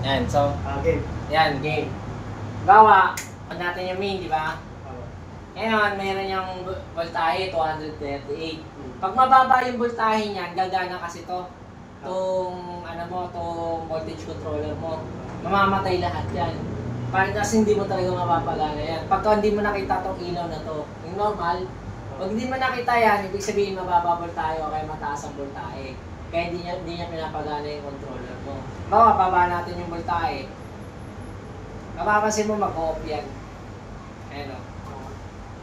Yan, so, Game. yan, game. Bawa, pag natin yung main, di ba? Ngayon, mayroon yung voltahe, 238. Pag mababa yung voltahe niyan, gagana kasi to. Itong, ano mo, itong voltage controller mo. Mamamatay lahat yan. Kasi hindi mo talaga mapapagana yan. Pagka hindi mo nakita itong ilaw na to, yung normal, pag hindi mo nakita yan, ibig sabihin mababa voltahe o kaya mataas ang voltahe. Kaya hindi niya pinapagana yung controller mo. Bawa, baba natin yung voltahe. Mapapansin mo mag-off yan. Ayan o.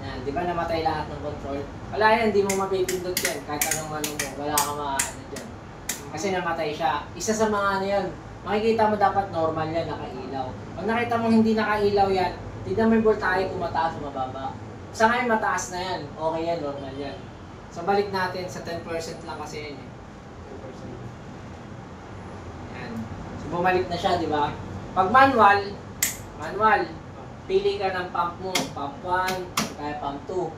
Yan, di ba namatay lahat ng control? Wala yan, di mo mapipindot yan. Kahit anong ano mo, wala ka maano dyan. Kasi namatay siya. Isa sa mga ano yan, makikita mo dapat normal yan, nakailaw. Pag nakita mo hindi nakailaw yan, tignan mo yung voltahe kung mataas o mababa. Sa ngayon mataas na yan, okay yan, normal yan. So balik natin sa 10% lang kasi yan eh. Yan. So bumalik na siya, di ba? Pag manual, pili ka ng pump mo, pump 1, kaya pump 2.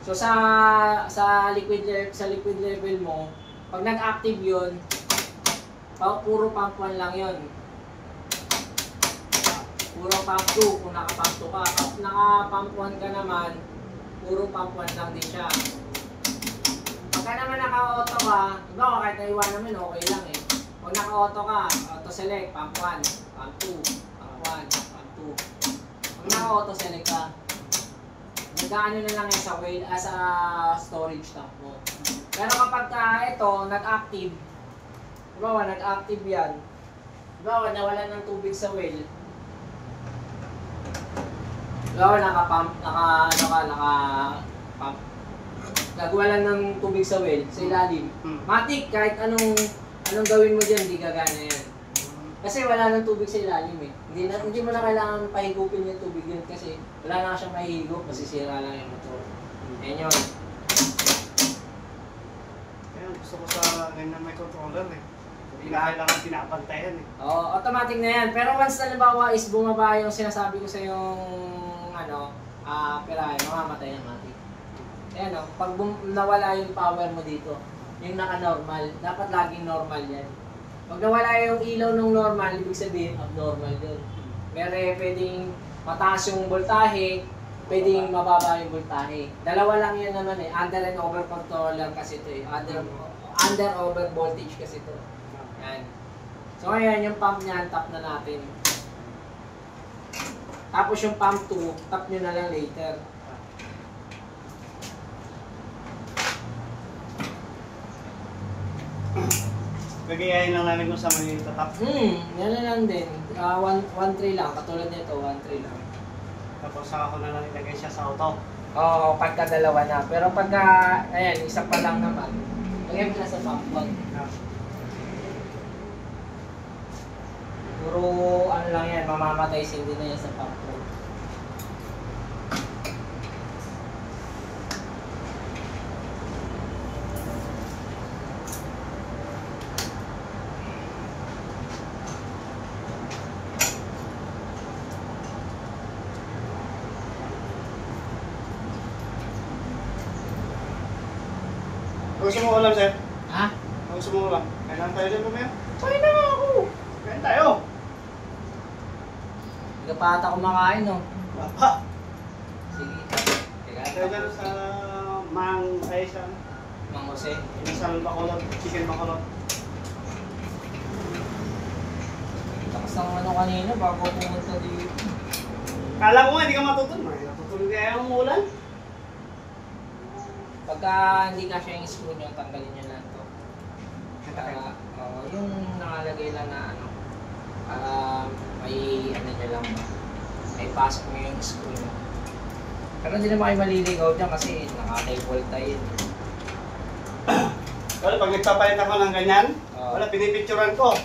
So sa liquid level mo, pag nag-active 'yon, puro pump 1 lang 'yon. Puro pump 2 kung naka-pump 2 ka. Pag naka-pump 1 ka naman, puro pump 1 lang din siya. Pagka naman naka-auto ka, iba ko kahit naiwan naman okay lang eh. Pag naka-auto ka, auto select, pump 1, pump 2, pump 1, pump 2. Pag naka-auto select ka, nag-ano na lang yan sa whale, sa storage tank mo. Pero kapag ito, nag-active, diba nag-active yan, diba nawalan ng tubig sa whale, diba naka-pump, naka-pump, nagwalan ng tubig sa whale, sa ilalim, matik, kahit anong gawin mo dyan, hindi gagana yan. Kasi wala nang tubig sa ilalim eh. Hindi mo na kailangan pahigupin yung tubig yun kasi wala na siyang mahihigop, masisira lang yung motor. Ayan yun. Ayan, gusto ko sa ganyan may controller eh. Hindi na kailangan pinapantayan eh. Oo, automatic na yan. Pero once na nabawa is bumaba yung sinasabi ko sa yung pirahe, mamamatay yung matik. Ayan o, pag nawala yung power mo dito, yung naka-normal, dapat laging normal yan. Pag nawala yung ilaw ng normal, ibig sabihin abnormal yun. Meron pwedeng mataas yung voltahe, pwedeng mababa yung voltahe. Dalawa lang yan naman eh, under and over controller kasi ito eh. Under over voltage kasi ito. Yan. So ngayon yung pump niyan, tap na natin. Tapos yung pump 2, tap nyo na lang later. Gagayahin lang namin kung sa may tatap. Yan na lang din. 1.3 lang, katulad nito, 1.3 lang. Tapos saka ko na lang ilagay siya sa auto. Oo, pagka dalawa na. Pero pagka, ayan, isa pa lang naman, lagay mo na sa pump 1. Puro, ano lang yan, mamamatay sindi na yan sa pump 1. Gusto mo ulam, sir? Ha? Gusto mo ulam? Kailangan tayo din mamaya? Kain na nga ako! Kain tayo! Hindi ka pa ata kumakain, no? Bapa! Sige. Tayo dyan sa Mang Aisha. Mang Jose. Inasal bakulot, chicken bakulot. Takas ng ano kanina bago pumunta dito. Kala ko nga, hindi ka matutulog. Natutulog kaya yung ulan. Pagka hindi ka siya yung screw nyo, tanggalin nyo lang ito. Yung nakalagay lang na ano, may ano nyo lang ba, may pasok mo yung screw nyo. Pero hindi naman kayo maliligaw dyan kasi naka-cable tayo. Wala, pag nagpapalit ako ng ganyan, wala, pinipicturan ko.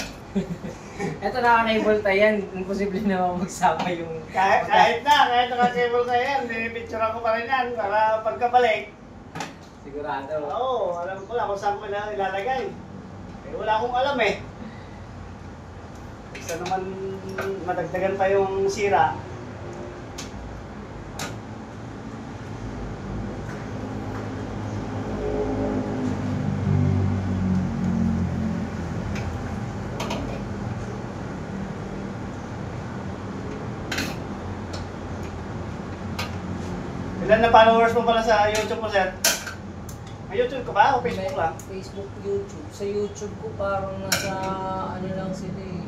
Ito naka-cable tayo yan, imposible naman magsama yung... Kahit naka-cable tayo yan, pinipicturan ko pa rin yan para pagkabalik. Sigurado. Oo, alam ko lang kung saan ko ilalagay. Eh, wala akong alam eh. Isa naman madagdagan pa yung sira. Ilan na followers mo pala sa YouTube mo, sir? May YouTube ka ba o Facebook lang? Facebook, YouTube. Sa YouTube ko parang nasa, ano lang sila eh.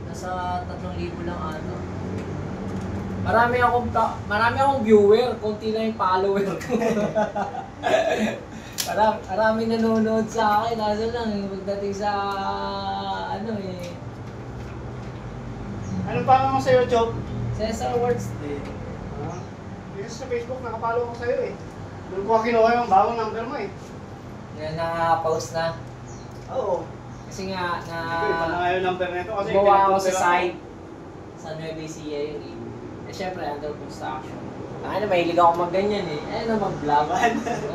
Nasa 3,000 lang ata. Marami akong viewer, konti lang yung follower ko. Marami nanonood sa akin, nasa lang, pagdating sa, ano eh. Ano pa mo sa YouTube? Cesar Words din. Kasi sa Facebook, nakapalo ko sa'yo eh. Doon ko kinuha yung bagong number mo eh. Yan na-post na. Oo. Kasi nga, Iba na nga yung number nito kasi gumawa ako sa pinag-compare site. Sa Nueva Ecija yun eh. Eh syempre, under construction. Ay na, mahilig ako mag-ganyan eh. Ayun na, mag-vlog.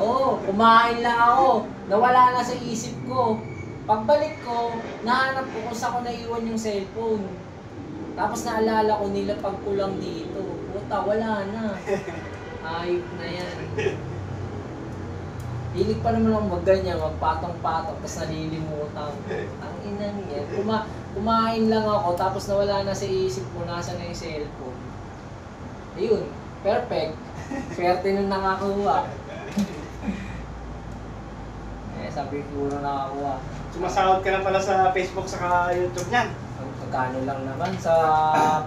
Oo, kumain lang ako. Nawala na sa isip ko. Pagbalik ko, nahanap ko kung saan ko naiwan yung cellphone. Tapos naalala ko nila pag kulang dito. Puta, wala na. Ayop na yan. Hilig pa naman ako mag-ganyan, magpatong-patong, tapos nalilimutan. Ang ina niya. Kumain lang ako, tapos nawala na sa isip ko, nasa na yung cellphone. Ayun, perfect. Swerte nung nakakuha. Sabi ko na nakakuha. Sumasahod ka na pala sa Facebook saka YouTube niyan. Magkano lang naman sa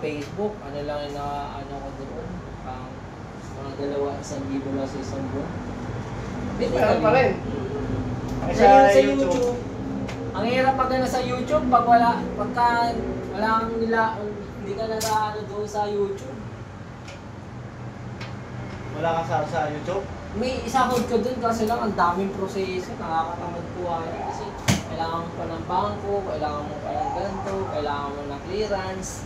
Facebook, ano lang yung ano ko doon, mga 2,000 lang sa isang buwan. Meron pa rin. Sa YouTube. Ang hirap pag sa YouTube, pagka wala kang hindi ka nag-ano doon sa YouTube. Wala kang sa YouTube? May isahod ka doon kasi lang ang daming proseso, nakakatamad po kasi kailangan mo pa ng bangko, kailangan mo pa ng ganito, kailangan mo ng clearance.